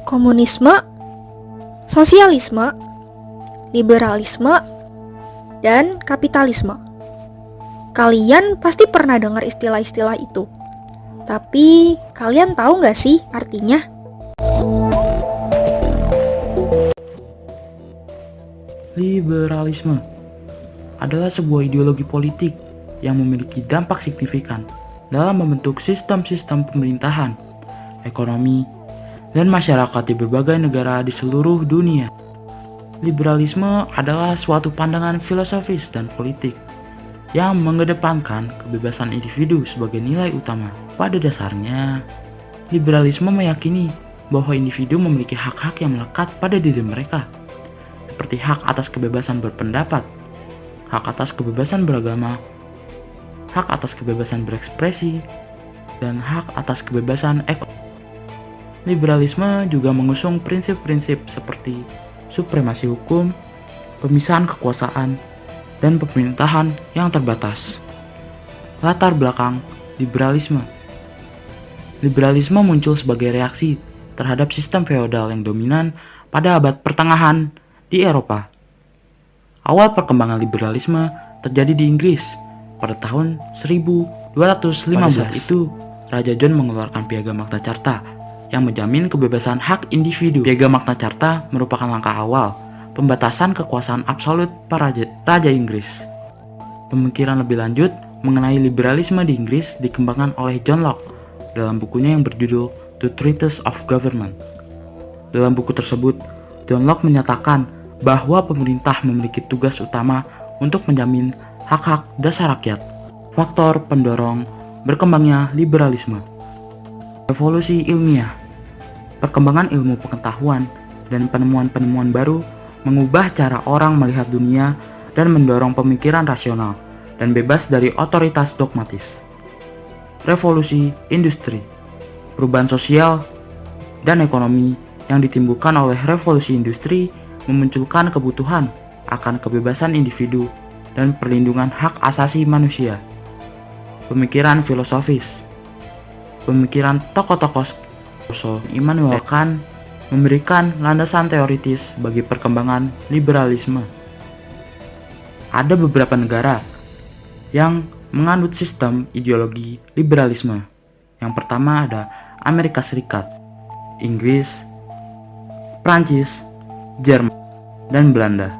komunisme, sosialisme, liberalisme, dan kapitalisme. Kalian pasti pernah dengar istilah-istilah itu. Tapi kalian tahu nggak sih artinya? Liberalisme adalah sebuah ideologi politik yang memiliki dampak signifikan dalam membentuk sistem-sistem pemerintahan, ekonomi, dan masyarakat di berbagai negara di seluruh dunia. Liberalisme adalah suatu pandangan filosofis dan politik yang mengedepankan kebebasan individu sebagai nilai utama. Pada dasarnya, liberalisme meyakini bahwa individu memiliki hak-hak yang melekat pada diri mereka, seperti hak atas kebebasan berpendapat, hak atas kebebasan beragama, hak atas kebebasan berekspresi, dan hak atas kebebasan ekonomi. Liberalisme juga mengusung prinsip-prinsip seperti supremasi hukum, pemisahan kekuasaan, dan pemerintahan yang terbatas. Latar belakang liberalisme. Liberalisme muncul sebagai reaksi terhadap sistem feodal yang dominan pada abad pertengahan di Eropa. Awal perkembangan liberalisme terjadi di Inggris pada tahun 1215. Pada saat itu, Raja John mengeluarkan Piagam Magna Carta yang menjamin kebebasan hak individu. Piagam Magna Carta merupakan langkah awal pembatasan kekuasaan absolut para Raja Inggris. Pemikiran lebih lanjut mengenai liberalisme di Inggris dikembangkan oleh John Locke dalam bukunya yang berjudul The Treatise of Government. Dalam buku tersebut, John Locke menyatakan bahwa pemerintah memiliki tugas utama untuk menjamin hak-hak dasar rakyat. Faktor pendorong berkembangnya liberalisme. Revolusi ilmiah. Perkembangan ilmu pengetahuan dan penemuan-penemuan baru mengubah cara orang melihat dunia dan mendorong pemikiran rasional dan bebas dari otoritas dogmatis. Revolusi industri. Perubahan sosial dan ekonomi yang ditimbulkan oleh revolusi industri memunculkan kebutuhan akan kebebasan individu dan perlindungan hak asasi manusia. Pemikiran filosofis. Pemikiran tokoh-tokoh Immanuel Kant memberikan landasan teoritis bagi perkembangan liberalisme. Ada beberapa negara yang menganut sistem ideologi liberalisme. Yang pertama ada Amerika Serikat, Inggris, Prancis, Jerman, dan Belanda.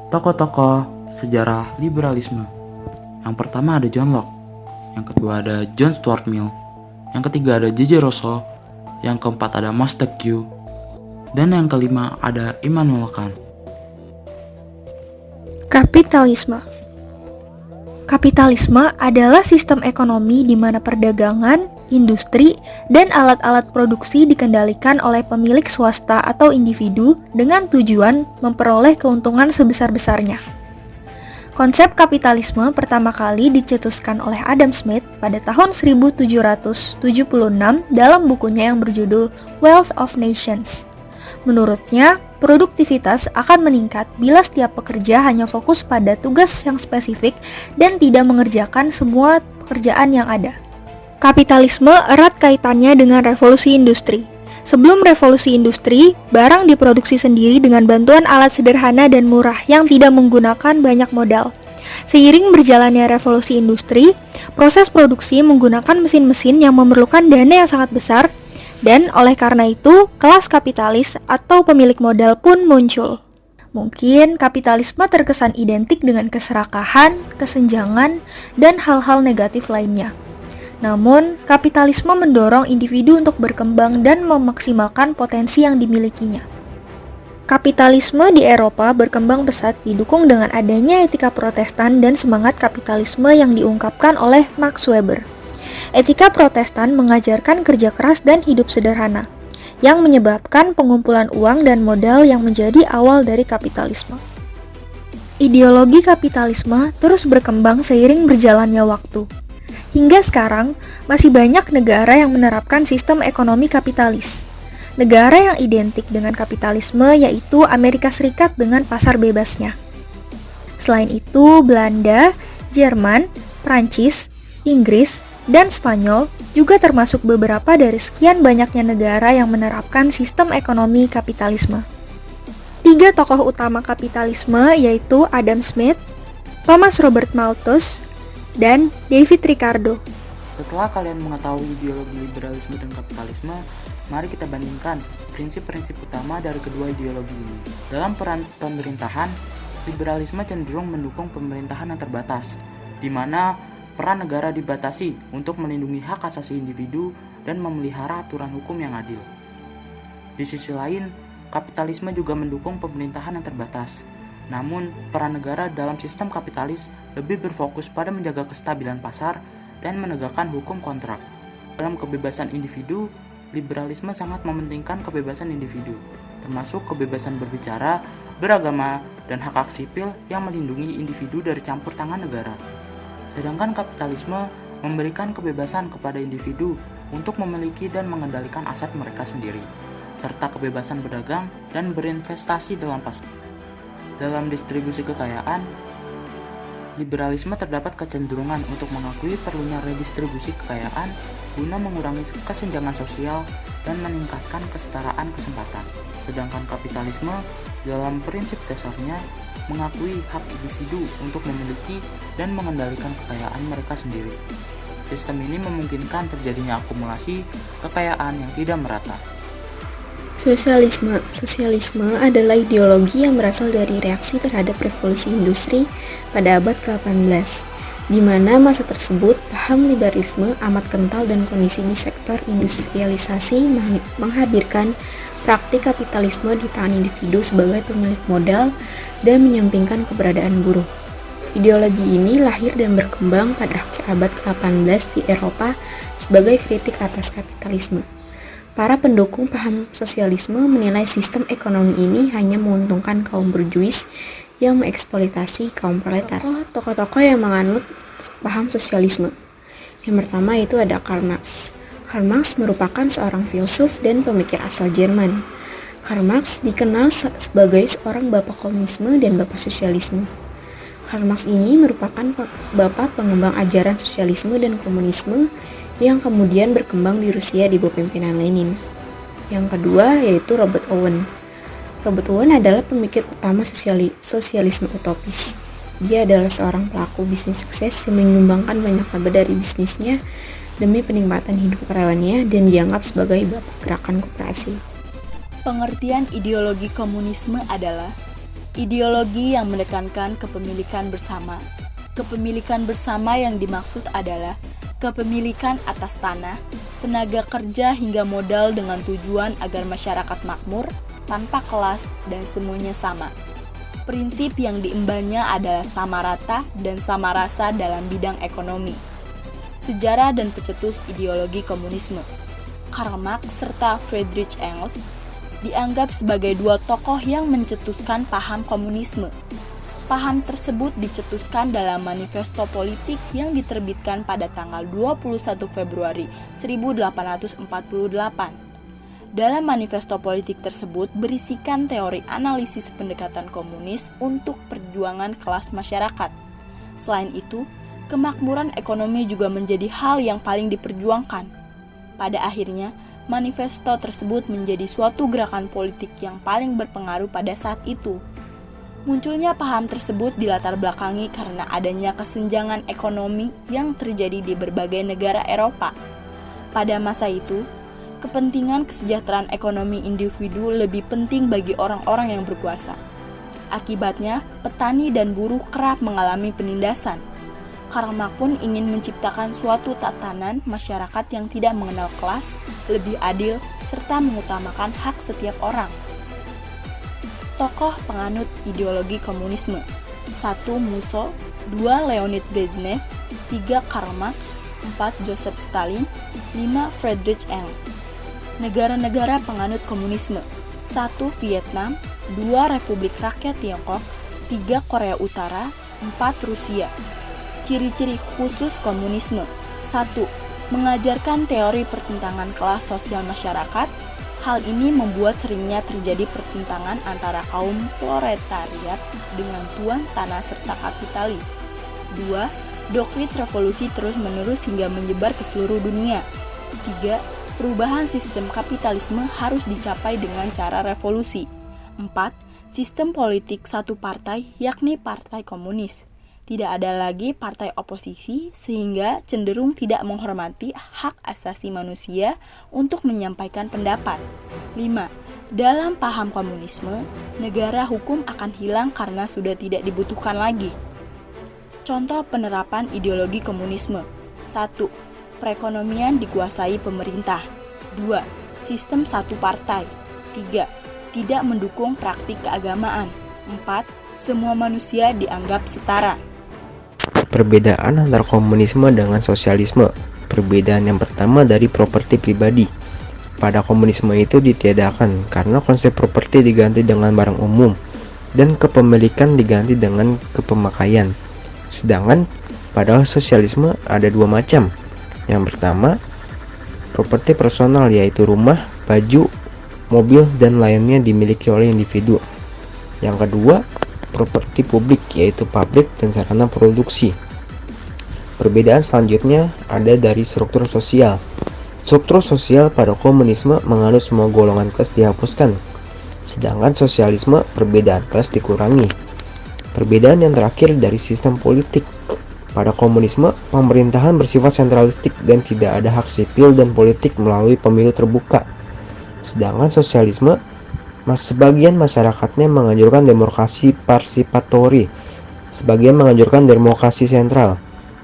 Tokoh-tokoh sejarah liberalisme. Yang pertama ada John Locke, yang kedua ada John Stuart Mill, yang ketiga ada J.J. Rousseau, yang keempat ada Montesquieu, dan yang kelima ada Immanuel Kant. Kapitalisme. Kapitalisme adalah sistem ekonomi di mana perdagangan, industri, dan alat-alat produksi dikendalikan oleh pemilik swasta atau individu dengan tujuan memperoleh keuntungan sebesar-besarnya. Konsep kapitalisme pertama kali dicetuskan oleh Adam Smith pada tahun 1776 dalam bukunya yang berjudul Wealth of Nations. Menurutnya, produktivitas akan meningkat bila setiap pekerja hanya fokus pada tugas yang spesifik dan tidak mengerjakan semua pekerjaan yang ada. Kapitalisme erat kaitannya dengan revolusi industri. Sebelum revolusi industri, barang diproduksi sendiri dengan bantuan alat sederhana dan murah yang tidak menggunakan banyak modal. Seiring berjalannya revolusi industri, proses produksi menggunakan mesin-mesin yang memerlukan dana yang sangat besar, dan oleh karena itu, kelas kapitalis atau pemilik modal pun muncul. Mungkin kapitalisme terkesan identik dengan keserakahan, kesenjangan, dan hal-hal negatif lainnya. Namun, kapitalisme mendorong individu untuk berkembang dan memaksimalkan potensi yang dimilikinya. Kapitalisme di Eropa berkembang pesat didukung dengan adanya etika Protestan dan semangat kapitalisme yang diungkapkan oleh Max Weber. Etika Protestan mengajarkan kerja keras dan hidup sederhana, yang menyebabkan pengumpulan uang dan modal yang menjadi awal dari kapitalisme. Ideologi kapitalisme terus berkembang seiring berjalannya waktu. Hingga sekarang, masih banyak negara yang menerapkan sistem ekonomi kapitalis. Negara yang identik dengan kapitalisme yaitu Amerika Serikat dengan pasar bebasnya. Selain itu, Belanda, Jerman, Prancis, Inggris, dan Spanyol juga termasuk beberapa dari sekian banyaknya negara yang menerapkan sistem ekonomi kapitalisme. 3 tokoh utama kapitalisme yaitu Adam Smith, Thomas Robert Malthus, dan David Ricardo. Setelah kalian mengetahui ideologi liberalisme dan kapitalisme, mari kita bandingkan prinsip-prinsip utama dari kedua ideologi ini. Dalam peran pemerintahan, liberalisme cenderung mendukung pemerintahan yang terbatas, di mana peran negara dibatasi untuk melindungi hak asasi individu dan memelihara aturan hukum yang adil. Di sisi lain, kapitalisme juga mendukung pemerintahan yang terbatas. Namun, peran negara dalam sistem kapitalis lebih berfokus pada menjaga kestabilan pasar dan menegakkan hukum kontrak. Dalam kebebasan individu, liberalisme sangat mementingkan kebebasan individu, termasuk kebebasan berbicara, beragama, dan hak-hak sipil yang melindungi individu dari campur tangan negara. Sedangkan kapitalisme memberikan kebebasan kepada individu untuk memiliki dan mengendalikan aset mereka sendiri, serta kebebasan berdagang dan berinvestasi dalam pasar. Dalam distribusi kekayaan, liberalisme terdapat kecenderungan untuk mengakui perlunya redistribusi kekayaan guna mengurangi kesenjangan sosial dan meningkatkan kesetaraan kesempatan. Sedangkan kapitalisme dalam prinsip dasarnya mengakui hak individu untuk memiliki dan mengendalikan kekayaan mereka sendiri. Sistem ini memungkinkan terjadinya akumulasi kekayaan yang tidak merata. Sosialisme adalah ideologi yang berasal dari reaksi terhadap revolusi industri pada abad ke-18, di mana masa tersebut paham liberalisme amat kental dan kondisi di sektor industrialisasi menghadirkan praktik kapitalisme di tangan individu sebagai pemilik modal dan menyampingkan keberadaan buruh. Ideologi ini lahir dan berkembang pada akhir abad ke-18 di Eropa sebagai kritik atas kapitalisme. Para pendukung paham sosialisme menilai sistem ekonomi ini hanya menguntungkan kaum borjuis yang mengeksploitasi kaum proletar. Tokoh-tokoh yang menganut paham sosialisme. Yang pertama itu ada Karl Marx. Karl Marx merupakan seorang filsuf dan pemikir asal Jerman. Karl Marx dikenal sebagai seorang bapak komunisme dan bapak sosialisme. Karl Marx ini merupakan bapak pengembang ajaran sosialisme dan komunisme yang kemudian berkembang di Rusia di bawah pimpinan Lenin. Yang kedua yaitu Robert Owen. Robert Owen adalah pemikir utama sosialisme utopis. Dia adalah seorang pelaku bisnis sukses yang menyumbangkan banyak laba dari bisnisnya demi penikmatan hidup karyawannya dan dianggap sebagai bapak gerakan koperasi. Pengertian ideologi komunisme adalah ideologi yang menekankan kepemilikan bersama. Kepemilikan bersama yang dimaksud adalah kepemilikan atas tanah, tenaga kerja hingga modal dengan tujuan agar masyarakat makmur, tanpa kelas, dan semuanya sama. Prinsip yang diembannya adalah sama rata dan sama rasa dalam bidang ekonomi. Sejarah dan pencetus ideologi komunisme. Karl Marx serta Friedrich Engels dianggap sebagai dua tokoh yang mencetuskan paham komunisme. Paham tersebut dicetuskan dalam manifesto politik yang diterbitkan pada tanggal 21 Februari 1848. Dalam manifesto politik tersebut berisikan teori analisis pendekatan komunis untuk perjuangan kelas masyarakat. Selain itu, kemakmuran ekonomi juga menjadi hal yang paling diperjuangkan. Pada akhirnya, manifesto tersebut menjadi suatu gerakan politik yang paling berpengaruh pada saat itu. Munculnya paham tersebut dilatar belakangi karena adanya kesenjangan ekonomi yang terjadi di berbagai negara Eropa. Pada masa itu, kepentingan kesejahteraan ekonomi individu lebih penting bagi orang-orang yang berkuasa. Akibatnya, petani dan buruh kerap mengalami penindasan. Karl Marx pun ingin menciptakan suatu tatanan masyarakat yang tidak mengenal kelas, lebih adil, serta mengutamakan hak setiap orang. Tokoh penganut ideologi komunisme. 1. Musso, 2. Leonid Brezhnev, 3. Karl Marx, 4. Joseph Stalin, 5. Friedrich Engels. Negara-negara penganut komunisme. 1. Vietnam, 2. Republik Rakyat Tiongkok, 3. Korea Utara, 4. Rusia. Ciri-ciri khusus komunisme. 1. Mengajarkan teori pertentangan kelas sosial masyarakat. Hal ini membuat seringnya terjadi pertentangan antara kaum proletariat dengan tuan tanah serta kapitalis. 2. Doktrin revolusi terus-menerus hingga menyebar ke seluruh dunia. 3. Perubahan sistem kapitalisme harus dicapai dengan cara revolusi. 4. Sistem politik satu partai, yakni Partai Komunis. Tidak ada lagi partai oposisi sehingga cenderung tidak menghormati hak asasi manusia untuk menyampaikan pendapat. 5. Dalam paham komunisme, negara hukum akan hilang karena sudah tidak dibutuhkan lagi. Contoh penerapan ideologi komunisme. 1. Perekonomian dikuasai pemerintah. 2. Sistem satu partai. 3. Tidak mendukung praktik keagamaan. 4. Semua manusia dianggap setara. Perbedaan antara komunisme dengan sosialisme. Perbedaan yang pertama dari properti pribadi. Pada komunisme itu ditiadakan karena konsep properti diganti dengan barang umum dan kepemilikan diganti dengan kepemakaian. Sedangkan pada sosialisme ada dua macam. Yang pertama, properti personal yaitu rumah, baju, mobil, dan lainnya dimiliki oleh individu. Yang kedua, properti publik yaitu pabrik dan sarana produksi. Perbedaan selanjutnya ada dari struktur sosial. Struktur sosial pada komunisme menganut semua golongan kelas dihapuskan, sedangkan sosialisme perbedaan kelas dikurangi. Perbedaan yang terakhir dari sistem politik. Pada komunisme, pemerintahan bersifat sentralistik dan tidak ada hak sipil dan politik melalui pemilu terbuka. Sedangkan sosialisme, sebagian masyarakatnya menganjurkan demokrasi parsipatori, sebagian menganjurkan demokrasi sentral.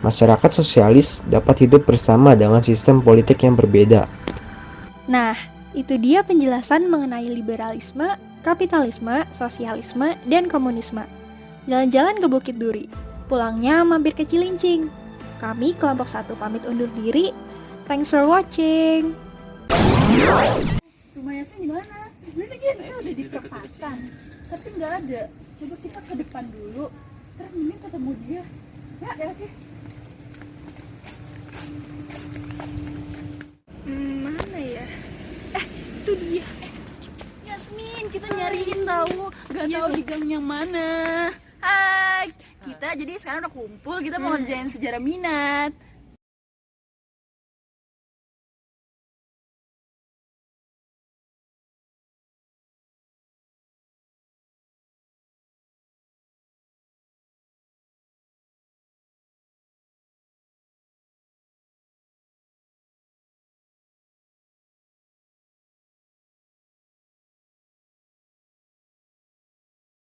Masyarakat sosialis dapat hidup bersama dengan sistem politik yang berbeda. Nah, itu dia penjelasan mengenai liberalisme, kapitalisme, sosialisme, dan komunisme. Jalan-jalan ke Bukit Duri, pulangnya mampir ke Cilincing. Kami kelompok 1 pamit undur diri. Thanks for watching. Rumah Yasmin di mana? Kita udah di perempatan, tapi nggak ada. Coba kita ke depan dulu, terus Mimin ketemu dia. Ya oke. Mana ya? Itu dia. Yasmin, kita nyariin tahu, nggak tahu di gang yang mana. Hai, kita jadi sekarang udah kumpul, kita mau ngerjain sejarah minat.